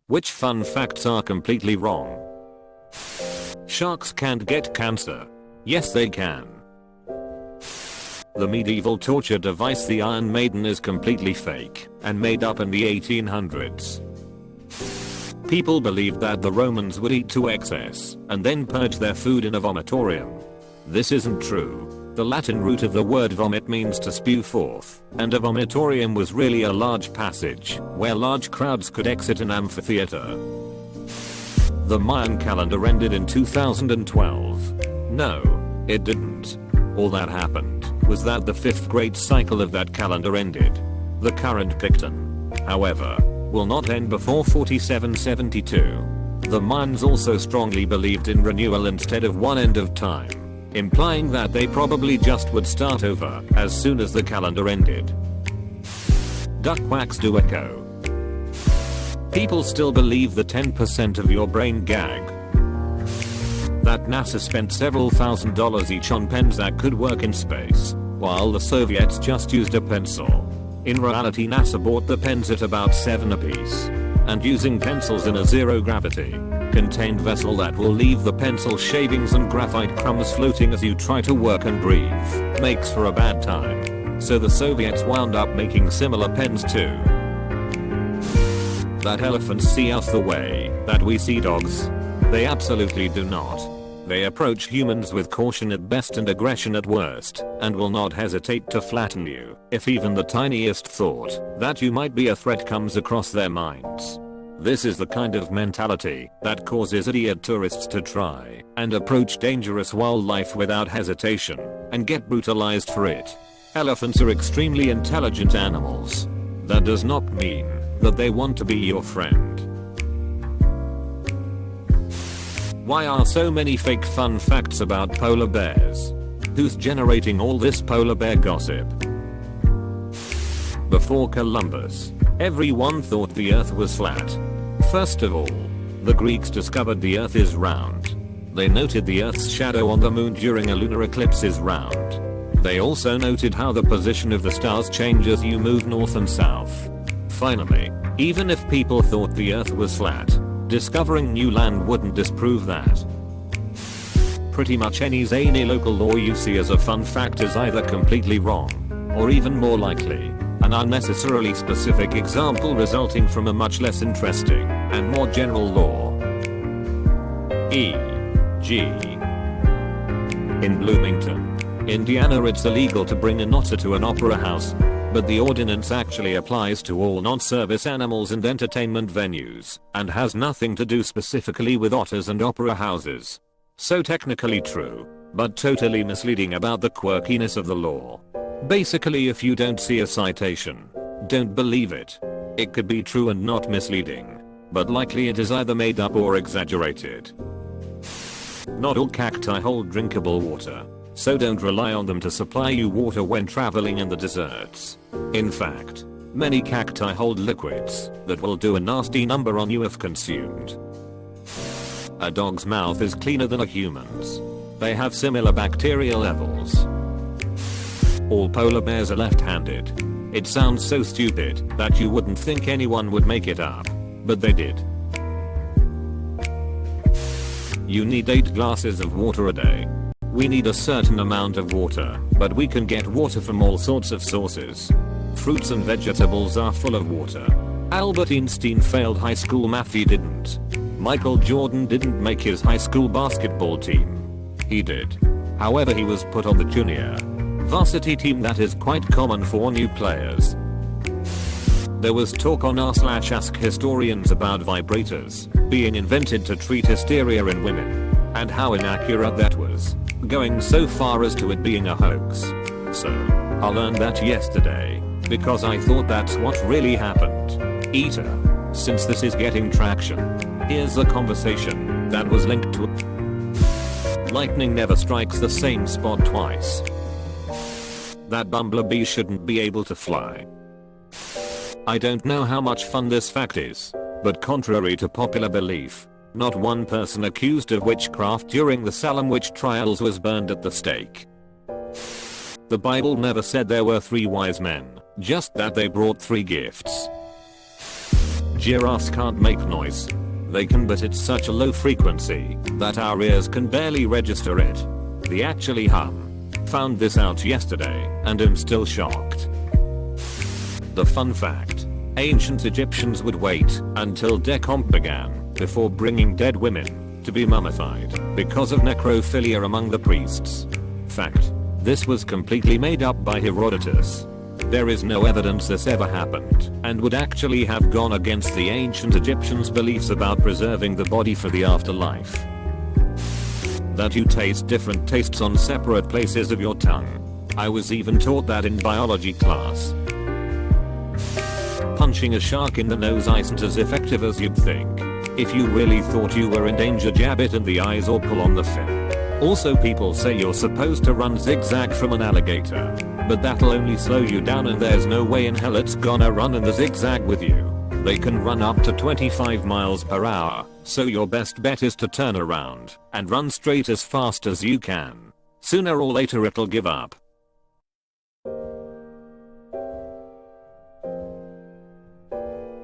Which fun facts are completely wrong? Sharks can't get cancer. Yes, they can. The medieval torture device the Iron Maiden is completely fake and made up in the 1800s. People believed that the Romans would eat to excess and then purge their food in a vomitorium. This isn't true. The Latin root of the word vomit means to spew forth, and a vomitorium was really a large passage where large crowds could exit an amphitheater. The Mayan calendar ended in 2012. No, it didn't. All that happened was that the 5th great cycle of that calendar ended. The current Picton, however, will not end before 4772. The Mayans also strongly believed in renewal instead of one end of time, implying that they probably just would start over as soon as the calendar ended. Duck quacks do echo. People still believe the 10% of your brain gag. That NASA spent several $1,000s each on pens that could work in space, while the Soviets just used a pencil. In reality, NASA bought the pens at about $7 apiece, and using pencils in a zero-gravity contained vessel that will leave the pencil shavings and graphite crumbs floating as you try to work and breathe makes for a bad time. So the Soviets wound up making similar pens too. That elephants see us the way that we see dogs. They absolutely do not. They approach humans with caution at best and aggression at worst, and will not hesitate to flatten you if even the tiniest thought that you might be a threat comes across their minds. This is the kind of mentality that causes idiot tourists to try and approach dangerous wildlife without hesitation and get brutalized for it. Elephants are extremely intelligent animals. That does not mean that they want to be your friend. Why are so many fake fun facts about polar bears? Who's generating all this polar bear gossip? Before Columbus, everyone thought the earth was flat. First of all, the Greeks discovered the earth is round. They noted the earth's shadow on the moon during a lunar eclipse is round. They also noted how the position of the stars change as you move north and south. Finally, even if people thought the earth was flat, discovering new land wouldn't disprove that. Pretty much any zany local law you see as a fun fact is either completely wrong, or even more likely, an unnecessarily specific example resulting from a much less interesting and more general law. E.g. in Bloomington, Indiana, it's illegal to bring an otter to an opera house, but the ordinance actually applies to all non-service animals and entertainment venues, and has nothing to do specifically with otters and opera houses. So technically true, but totally misleading about the quirkiness of the law. Basically, if you don't see a citation, don't believe it. It could be true and not misleading, but likely it is either made up or exaggerated. Not all cacti hold drinkable water, so don't rely on them to supply you water when traveling in the deserts. In fact, many cacti hold liquids that will do a nasty number on you if consumed. A dog's mouth is cleaner than a human's. They have similar bacteria levels. All polar bears are left-handed. It sounds so stupid that you wouldn't think anyone would make it up, but they did. You need 8 glasses of water a day. We need a certain amount of water, but we can get water from all sorts of sources. Fruits and vegetables are full of water. Albert Einstein failed high school math, he didn't. Michael Jordan didn't make his high school basketball team. He did. However, he was put on the junior varsity team that is quite common for new players. There was talk on r/ask historians about vibrators being invented to treat hysteria in women, and how inaccurate that was, going so far as to it being a hoax. So, I learned that yesterday, because I thought that's what really happened. Eater. Since this is getting traction, here's a conversation that was linked to lightning never strikes the same spot twice. That bumblebee shouldn't be able to fly. I don't know how much fun this fact is, but contrary to popular belief, not one person accused of witchcraft during the Salem witch trials was burned at the stake. The Bible never said there were 3 wise men, just that they brought 3 gifts. Giraffes can't make noise. They can, but it's such a low frequency that our ears can barely register it. They actually hum. Found this out yesterday and am still shocked. The fun fact. Ancient Egyptians would wait until decomp began before bringing dead women to be mummified because of necrophilia among the priests. Fact. This was completely made up by Herodotus. There is no evidence this ever happened and would actually have gone against the ancient Egyptians' beliefs about preserving the body for the afterlife. That you taste different tastes on separate places of your tongue. I was even taught that in biology class. Punching a shark in the nose isn't as effective as you'd think. If you really thought you were in danger, jab it in the eyes or pull on the fin. Also, people say you're supposed to run zigzag from an alligator, but that'll only slow you down and there's no way in hell it's gonna run in the zigzag with you. They can run up to 25 miles per hour, so your best bet is to turn around and run straight as fast as you can. Sooner or later it'll give up.